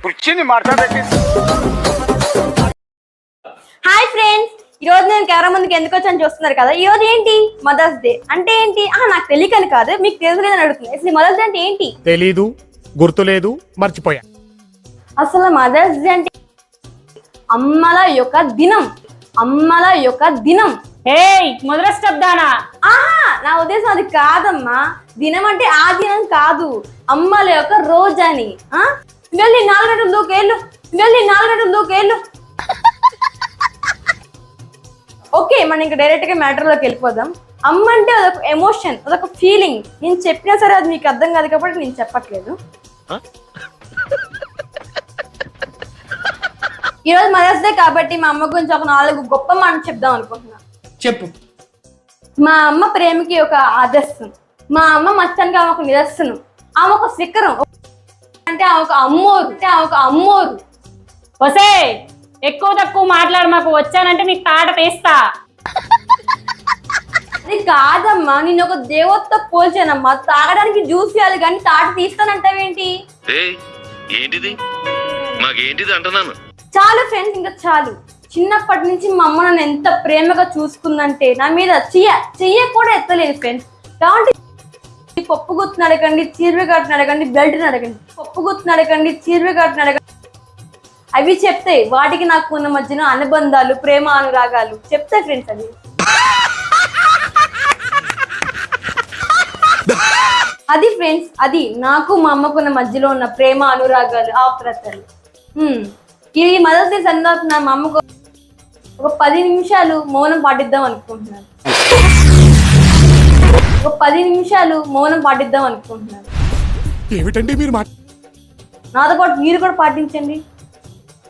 కుర్చీని మాట్లాడేసి. Hi friends, ఈ రోజు నేను కెమెరా ముందుకు ఎందుకు వచ్చాను చూస్తున్నారు కదా. ఈ రోజు ఏంటి మదర్స్ డే అంటే ఏంటి? నాకు తెలియకని కాదు, మీకు తెలుసులేదని అడుగుతుంది. అసలు మదర్స్ డే అంటే ఏంటి? తెలీదు, గుర్తులేదు, మర్చిపోయా. అసలు మదర్స్ డే అంటే అమ్మల యొక్క దినం. అమ్మల యొక్క దినం. మొదల శబ్దానా? నా ఉద్దేశం అది కాదమ్మా. దినం అంటే ఆ దినం కాదు, అమ్మల యొక్క రోజు అని. వెళ్ళి 4 గంటలు దూకేళ్ళు, వెళ్ళి 4 గంటలు దూకేళ్ళు. ఓకే, మనం ఇంకా డైరెక్ట్ గా మ్యాటర్ లోకి వెళ్ళిపోదాం. అమ్మ అంటే అదొక ఎమోషన్, అదొక ఫీలింగ్. నేను చెప్పినా సరే అది మీకు అర్థం కాదు కాబట్టి నేను చెప్పట్లేదు. ఈ రోజు మదర్స్ డే కాబట్టి మా అమ్మ గురించి ఒక 4 గొప్ప మాటలు చెప్దాం అనుకుంటున్నా. చెప్పు. మా అమ్మ ప్రేమకి ఒక ఆదర్శం, మా అమ్మ మచ్చానికి ఆమె ఒక నిదర్శనం, ఆమె ఒక శిఖరం, అంటే ఆమె ఒక అమ్మోరు, అంటే ఆమె ఒక అమ్మోరు. వసే ఎక్కువ తక్కువ మాట్లాడు, మాకు వచ్చానంటే నీకు తాట తీస్తా. అది కాదమ్మా, నేను ఒక దేవతతో పోల్చానమ్మా. తాగడానికి జ్యూస్ ఇవ్వాలి కానీ తాట తీస్తానంటావేంటి? ఏంటిది మాకేంటిది అంటున్నాను. చాలు ఫ్రెండ్స్, ఇంకా చాలు. చిన్నప్పటి నుంచి మా అమ్మ నన్ను ఎంత ప్రేమగా చూసుకుందంటే నా మీద చెయ్య కూడా ఎత్తలేదు ఫ్రెండ్స్. కాబట్టి పప్పు గుర్తుని అడగండి, చీరవి కట్టుని అడగండి, బెల్ట్ని అడగండి. పప్పు గుర్తుని అడగండి, చీరవి కట్టుని అడగండి. అవి చెప్తాయి వాటికి నాకు ఉన్న మధ్యన అనుబంధాలు, ప్రేమ, అనురాగాలు చెప్తాయి ఫ్రెండ్స్. అది ఫ్రెండ్స్, అది నాకు మా అమ్మకున్న మధ్యలో ఉన్న ప్రేమ, అనురాగాలు, ఆప్రతలు. ఈ మదర్స్ డే సందర్భంగా మా అమ్మకు ఒక 10 నిమిషాలు మౌనం పాటిద్దాం అనుకుంటున్నాను. ఒక 10 నిమిషాలు మౌనం పాటిద్దాం అనుకుంటున్నాను. ఏమిటండి మీరు నాతో పాటు మీరు కూడా పాటించండి.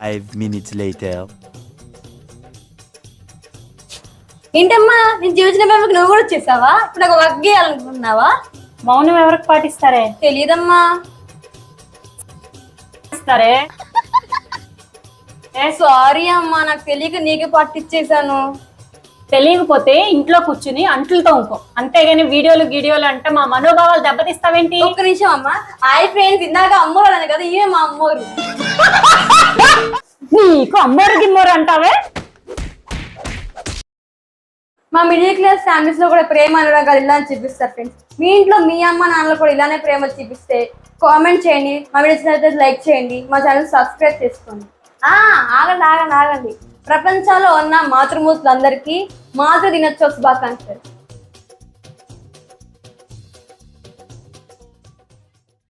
5 minutes later. ఏంటమ్మా, నేను జీవించిన ప్రేమకు నువ్వు కూడా వచ్చేసావా? ఇప్పుడు నాకు వర్క్ చేయాలనుకుంటున్నావా? మౌనం ఎవరికి పాటిస్తారే? తెలియదమ్మా. ఇస్తారే? సారీ అమ్మా, నాకు తెలియక నీకే పాటిచ్చేసాను. తెలియకపోతే ఇంట్లో కూర్చుని అంట్లు తోముకో, అంతేగాని వీడియోలు అంటే మా మనోభావాలు దెబ్బతీస్తావేంటి? ఒక్క నిమిషం అమ్మా. హాయ్ ఫ్రెండ్స్, ఇందాక అమ్మోరు అన్నాను కదా, ఇవే మా అమ్మోరు. నీకు అమ్మోరు గిమ్మోరు అంటావే? మా మిడిల్ క్లాస్ ఫ్యామిలీస్ లో కూడా ప్రేమ, అనురాగాలు ఇలానే చూపిస్తారు ఫ్రెండ్స్. మీ ఇంట్లో మీ అమ్మ నాన్నలు కూడా ఇలానే ప్రేమ చూపిస్తే కామెంట్ చేయండి. మా వీడియో లైక్ చేయండి, మా ఛానల్ సబ్స్క్రైబ్ చేసుకోండి. ఆగండి. ప్రపంచంలో ఉన్న మాతృమూర్తులందరికీ మాతృ దినోత్సవ శుభాకాంక్షలు.